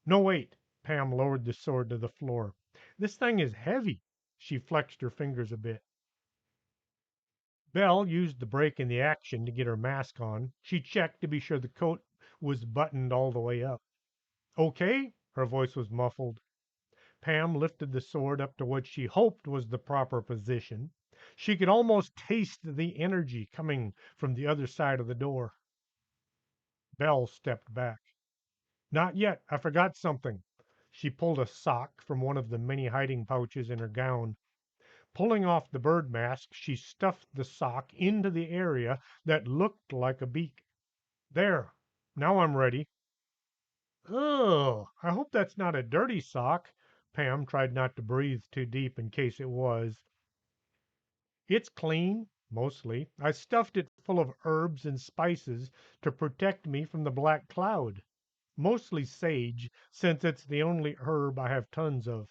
No, wait. Pam lowered the sword to the floor. This thing is heavy. She flexed her fingers a bit. Belle used the break in the action to get her mask on. She checked to be sure the coat was buttoned all the way up. Okay? Her voice was muffled. Pam lifted the sword up to what she hoped was the proper position. She could almost taste the energy coming from the other side of the door. Belle stepped back. Not yet. I forgot something. She pulled a sock from one of the many hiding pouches in her gown. Pulling off the bird mask, she stuffed the sock into the area that looked like a beak. There. Now I'm ready. Ugh, I hope that's not a dirty sock. Pam tried not to breathe too deep in case it was. It's clean, mostly. I stuffed it full of herbs and spices to protect me from the black cloud. Mostly sage, since it's the only herb I have tons of.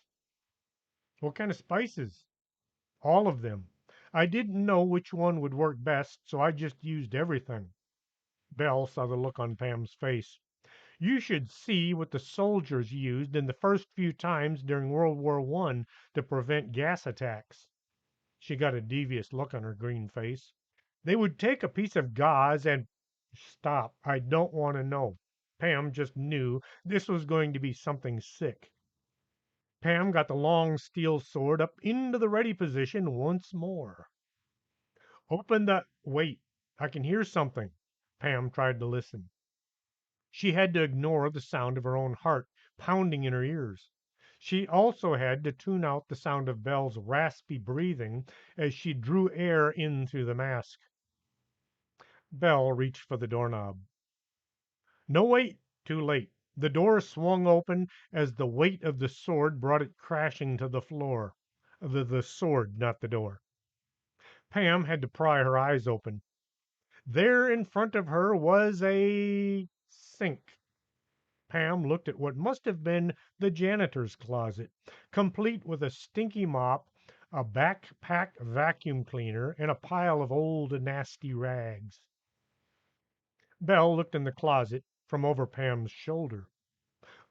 What kind of spices? All of them. I didn't know which one would work best, so I just used everything. Belle saw the look on Pam's face. You should see what the soldiers used in the first few times during World War I to prevent gas attacks. She got a devious look on her green face. They would take a piece of gauze and stop. I don't want to know. Pam just knew this was going to be something sick. Pam got the long steel sword up into the ready position once more. Open the. Wait, I can hear something. Pam tried to listen. She had to ignore the sound of her own heart pounding in her ears. She also had to tune out the sound of Belle's raspy breathing as she drew air in through the mask. Belle reached for the doorknob. No, wait, too late. The door swung open as the weight of the sword brought it crashing to the floor. The sword, not the door. Pam had to pry her eyes open. There in front of her was a sink. Pam looked at what must have been the janitor's closet, complete with a stinky mop, a backpack vacuum cleaner, and a pile of old nasty rags. Belle looked in the closet from over Pam's shoulder.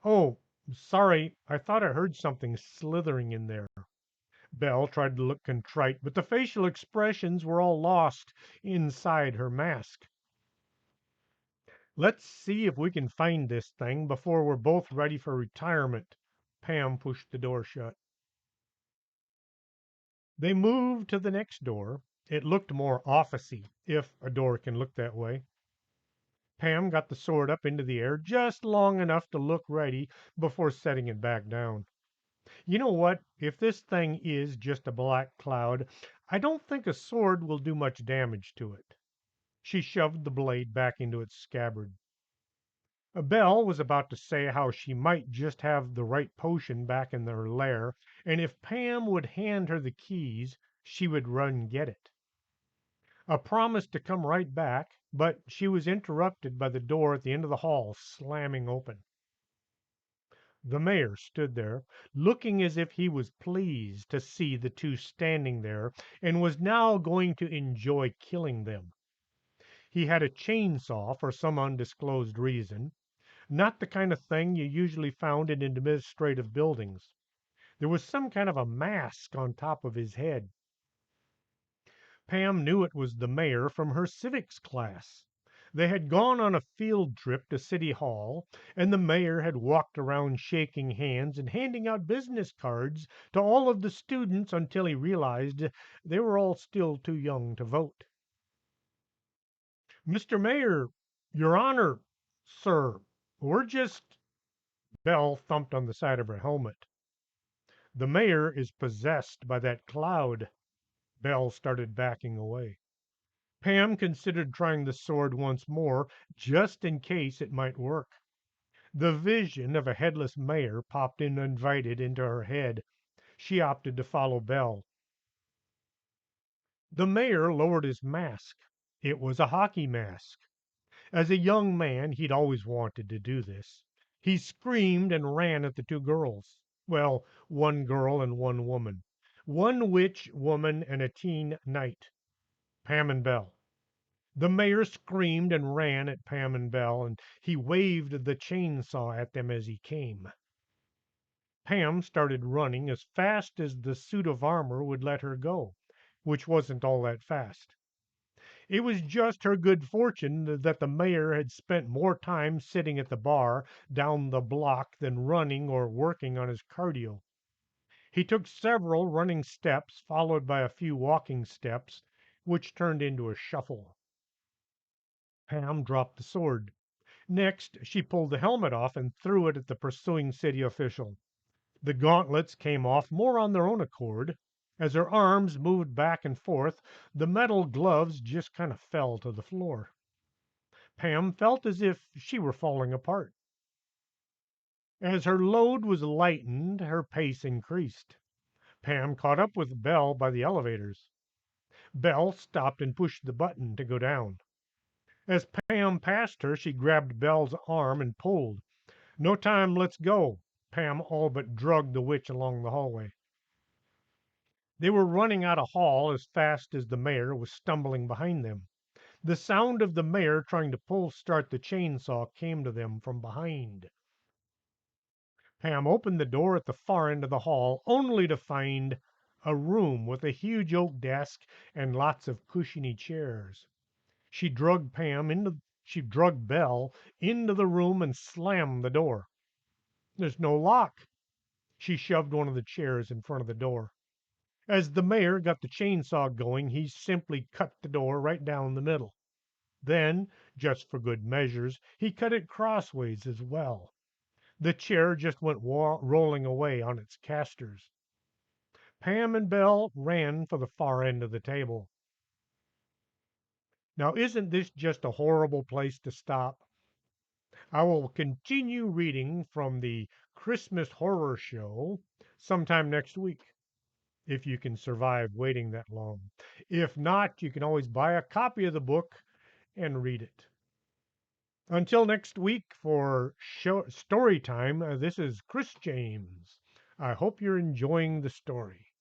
Oh, sorry, I thought I heard something slithering in there. Belle tried to look contrite, but the facial expressions were all lost inside her mask. Let's see if we can find this thing before we're both ready for retirement. Pam pushed the door shut. They moved to the next door. It looked more officey, if a door can look that way. Pam got the sword up into the air just long enough to look ready before setting it back down. You know what? If this thing is just a black cloud, I don't think a sword will do much damage to it. She shoved the blade back into its scabbard. Belle was about to say how she might just have the right potion back in her lair, and if Pam would hand her the keys, she would run and get it. A promise to come right back, but she was interrupted by the door at the end of the hall slamming open. The mayor stood there, looking as if he was pleased to see the two standing there and was now going to enjoy killing them. He had a chainsaw for some undisclosed reason, not the kind of thing you usually found in administrative buildings. There was some kind of a mask on top of his head. Pam knew it was the mayor from her civics class. They had gone on a field trip to City Hall, and the mayor had walked around shaking hands and handing out business cards to all of the students until he realized they were all still too young to vote. Mr. Mayor, Your Honor, sir, we're just. Belle thumped on the side of her helmet. The mayor is possessed by that cloud. Belle started backing away. Pam considered trying the sword once more, just in case it might work. The vision of a headless mayor popped in uninvited into her head. She opted to follow Belle. The mayor lowered his mask. It was a hockey mask. As a young man, he'd always wanted to do this. He screamed and ran at the two girls. Well, one girl and one woman. One witch woman and a teen knight. Pam and Belle. The mayor screamed and ran at Pam and Belle, and he waved the chainsaw at them as he came. Pam started running as fast as the suit of armor would let her go, which wasn't all that fast. It was just her good fortune that the mayor had spent more time sitting at the bar down the block than running or working on his cardio. He took several running steps, followed by a few walking steps, which turned into a shuffle. Pam dropped the sword. Next, she pulled the helmet off and threw it at the pursuing city official. The gauntlets came off more on their own accord. As her arms moved back and forth, the metal gloves just kind of fell to the floor. Pam felt as if she were falling apart. As her load was lightened, her pace increased. Pam caught up with Belle by the elevators. Belle stopped and pushed the button to go down. As Pam passed her, she grabbed Belle's arm and pulled. No time, let's go. Pam all but drugged the witch along the hallway. They were running out of hall as fast as the mayor was stumbling behind them. The sound of the mayor trying to pull start the chainsaw came to them from behind. Pam opened the door at the far end of the hall, only to find a room with a huge oak desk and lots of cushiony chairs. She drugged Belle into the room and slammed the door. There's no lock. She shoved one of the chairs in front of the door. As the mayor got the chainsaw going, he simply cut the door right down the middle. Then, just for good measures, he cut it crossways as well. The chair just went rolling away on its casters. Pam and Belle ran for the far end of the table. Now, isn't this just a horrible place to stop? I will continue reading from the Christmas Horror Show sometime next week, if you can survive waiting that long. If not, you can always buy a copy of the book and read it. Until next week for story time, this is Chris James. I hope you're enjoying the story.